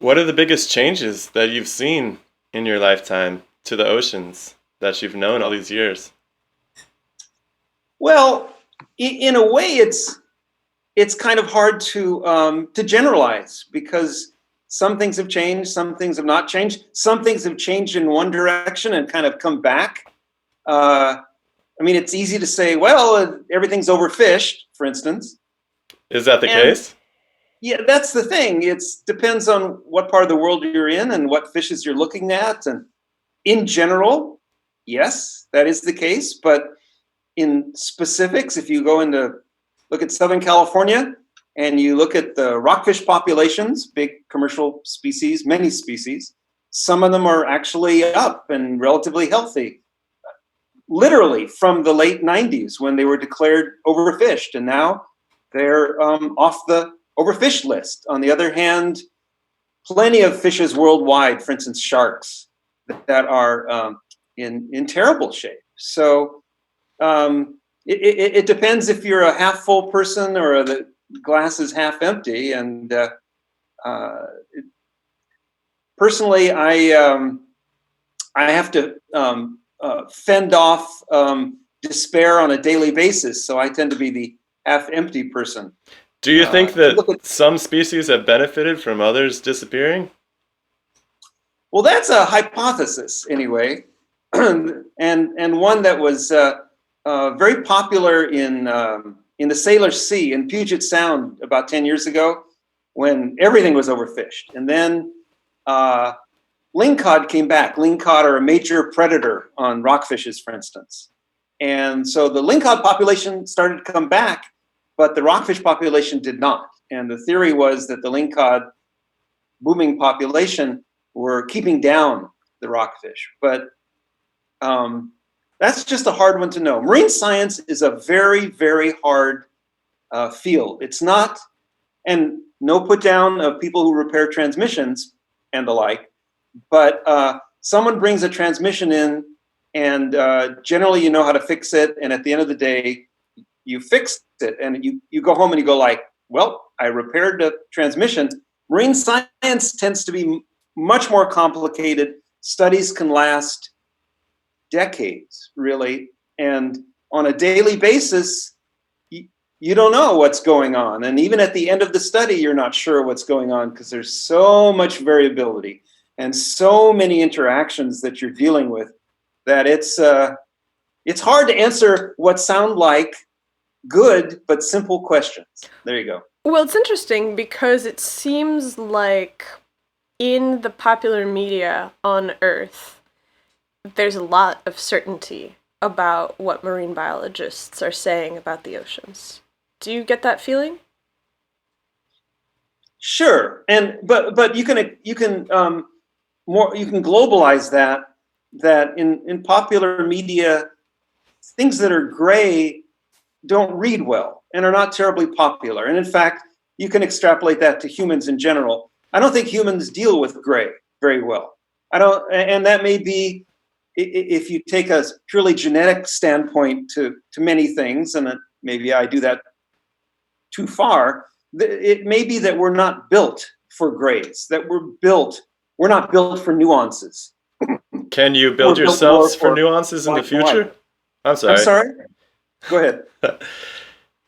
What are the biggest changes that you've seen in your lifetime to the oceans that you've known all these years? Well, in a way, it's kind of hard to generalize because some things have changed, some things have not changed. Some things have changed in one direction and kind of come back. Uh, I mean, it's easy to say, well, everything's overfished, for instance, Is that the and case? yeah, that's the thing. It depends on what part of the world you're in and what fishes you're looking at. And in general, yes, that is the case. But in specifics, if you go into look at Southern California and you look at the rockfish populations, big commercial species, many species, some of them are actually up and relatively healthy, literally from the late 90s when they were declared overfished. And now they're off the overfished list. On the other hand, plenty of fishes worldwide, for instance, sharks, that are in terrible shape. So it depends if you're a half full person or the glass is half empty. And personally, I have to fend off despair on a daily basis. So I tend to be the half empty person. Do you think that Look at some species have benefited from others disappearing? Well, that's a hypothesis anyway, and one that was very popular in the Sailor Sea in Puget Sound about 10 years ago, when everything was overfished, and then lingcod came back. Lingcod are a major predator on rockfishes, for instance, and so the lingcod population started to come back, but the rockfish population did not. And the theory was that the lingcod booming population were keeping down the rockfish. But that's just a hard one to know. Marine science is a very, very hard field. It's not, and no put down of people who repair transmissions and the like, but someone brings a transmission in and generally you know how to fix it. And at the end of the day, you fixed it and you go home and you go like, well, I repaired the transmission. Marine science tends to be much more complicated. Studies can last decades, really. And on a daily basis, you don't know what's going on. And even at the end of the study, you're not sure what's going on because there's so much variability and so many interactions that you're dealing with that it's hard to answer what sound like good but simple questions. There you go. Well, it's interesting because it seems like in the popular media on Earth, there's a lot of certainty about what marine biologists are saying about the oceans. Do you get that feeling? Sure, and but you can more you can globalize that in popular media, things that are gray don't read well and are not terribly popular. And in fact, you can extrapolate that to humans in general. I don't think humans deal with gray very well. I don't, and that may be if you take a purely genetic standpoint to many things, and maybe I do that too far. It may be that we're not built for grays, that we're not built for nuances. Can you We're build built more yourselves for nuances in the black and white. future? I'm I'm sorry. sorry? Go ahead.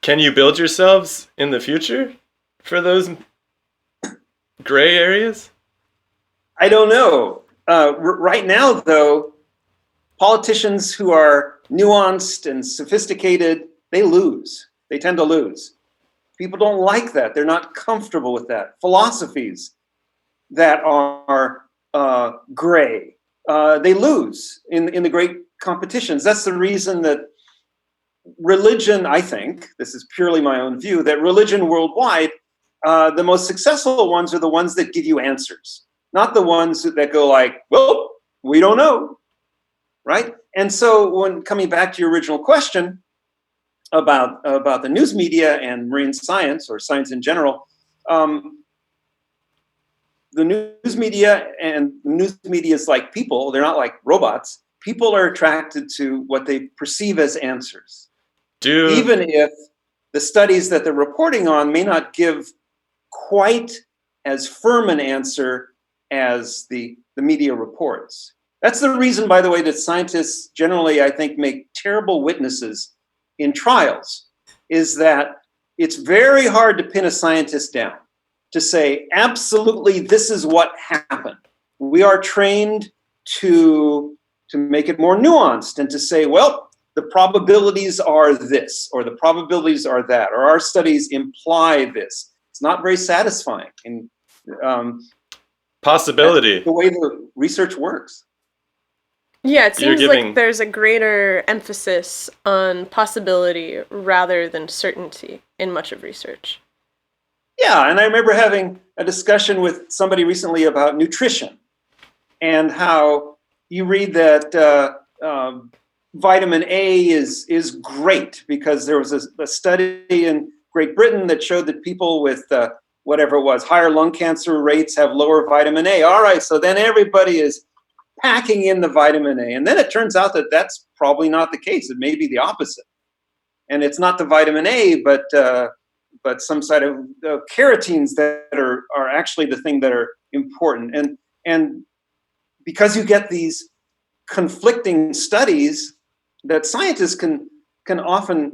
Can you build yourselves in the future for those gray areas? I don't know. Right now, though, politicians who are nuanced and sophisticated, they lose. They tend to lose. People don't like that. They're not comfortable with that. Philosophies that are gray, they lose in the great competitions. That's the reason that religion, I think, this is purely my own view, that religion worldwide, the most successful ones are the ones that give you answers, not the ones that go like, well, we don't know, right? And so when coming back to your original question about the news media and marine science or science in general, the news media and news media is like people, they're not like robots. People are attracted to what they perceive as answers. Even if the studies that they're reporting on may not give quite as firm an answer as the media reports. That's the reason, by the way, that scientists generally, I think, make terrible witnesses in trials, is that it's very hard to pin a scientist down, to say, absolutely, this is what happened. We are trained to make it more nuanced and to say, well, the probabilities are this, or the probabilities are that, or our studies imply this. It's not very satisfying. And Possibility. the way the research works. Yeah, it You're seems giving- like there's a greater emphasis on possibility rather than certainty in much of research. Yeah, and I remember having a discussion with somebody recently about nutrition and how you read that vitamin A is great because there was a study in Great Britain that showed that people with whatever it was, higher lung cancer rates have lower vitamin A. All right, so then everybody is packing in the vitamin A. And then it turns out that that's probably not the case. It may be the opposite. And it's not the vitamin A, but some sort of carotenes that are actually the thing that are important. And because you get these conflicting studies that scientists can often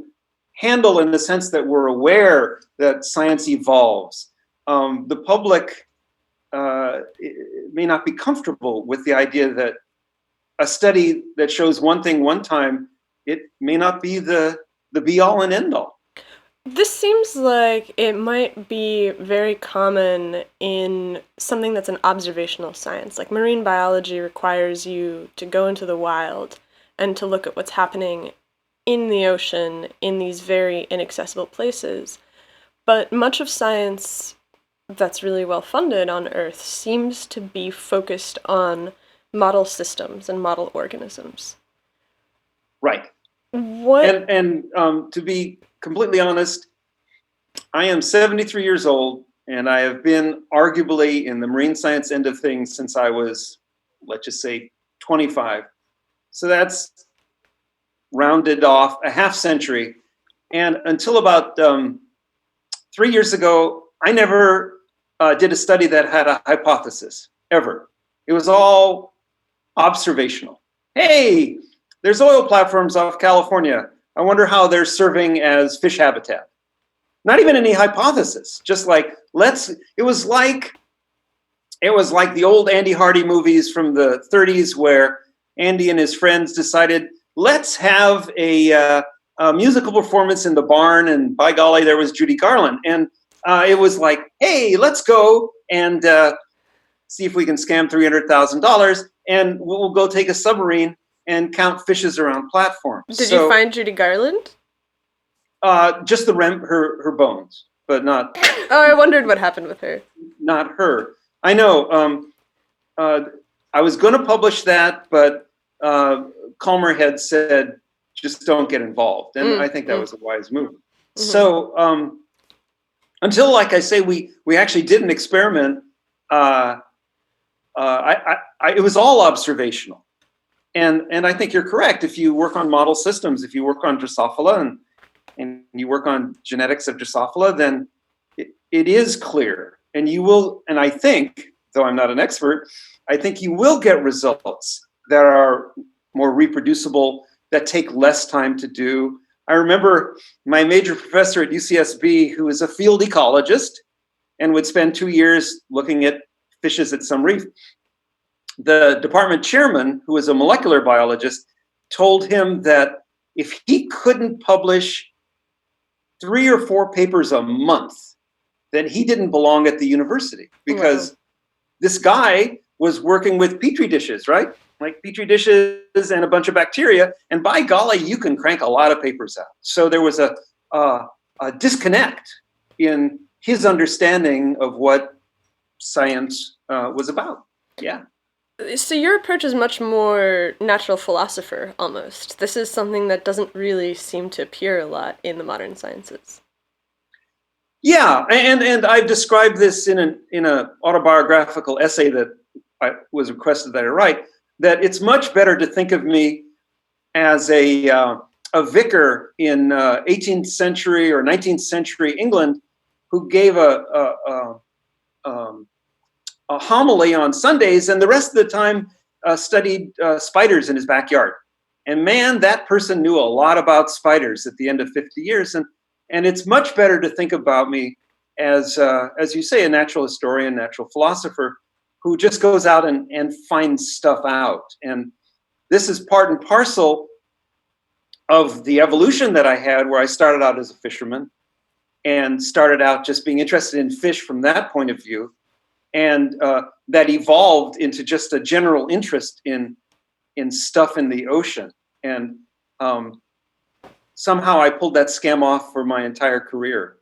handle in the sense that we're aware that science evolves, the public may not be comfortable with the idea that a study that shows one thing one time, it may not be the be all and end all. This seems like it might be very common in something that's an observational science. Like marine biology requires you to go into the wild and to look at what's happening in the ocean in these very inaccessible places. But much of science that's really well funded on Earth seems to be focused on model systems and model organisms. Right. What? And to be completely honest, I am 73 years old, and I have been arguably in the marine science end of things since I was, let's just say, 25. So that's rounded off a half century. And until about 3 years ago, I never did a study that had a hypothesis, ever. It was all observational. Hey, there's oil platforms off California. I wonder how they're serving as fish habitat. Not even any hypothesis, just like, it was like the old Andy Hardy movies from the 30s where Andy and his friends decided, let's have a musical performance in the barn, and by golly, there was Judy Garland. And it was like, hey, let's go and see if we can scam $300,000, and we'll go take a submarine and count fishes around platforms. Did you find Judy Garland? Just her bones, but not. Oh, I wondered what happened with her. Not her. I know. I was going to publish that, but Calmer had said, just don't get involved. And I think that was a wise move. Mm-hmm. So until, like I say, we actually did an experiment, it was all observational. And I think you're correct. If you work on model systems, if you work on Drosophila and you work on genetics of Drosophila, then it is clear. And you will, and I think, though I'm not an expert, I think you will get results that are more reproducible, that take less time to do. I remember my major professor at UCSB, who is a field ecologist and would spend 2 years looking at fishes at some reef. The department chairman, who was a molecular biologist, told him that if he couldn't publish 3 or 4 papers a month, then he didn't belong at the university, because this guy was working with petri dishes, right? Like petri dishes and a bunch of bacteria, and by golly, you can crank a lot of papers out. So there was a disconnect in his understanding of what science was about. Yeah. So your approach is much more natural philosopher, almost. This is something that doesn't really seem to appear a lot in the modern sciences. Yeah, and I've described this in an autobiographical essay that I was requested that I write, that it's much better to think of me as a vicar in 18th century or 19th century England who gave a a homily on Sundays, and the rest of the time studied spiders in his backyard. And man, that person knew a lot about spiders at the end of 50 years. And it's much better to think about me as you say, a natural historian, natural philosopher, who just goes out and finds stuff out. And this is part and parcel of the evolution that I had, where I started out as a fisherman and started out just being interested in fish from that point of view. And that evolved into just a general interest in stuff in the ocean. And somehow I pulled that scam off for my entire career.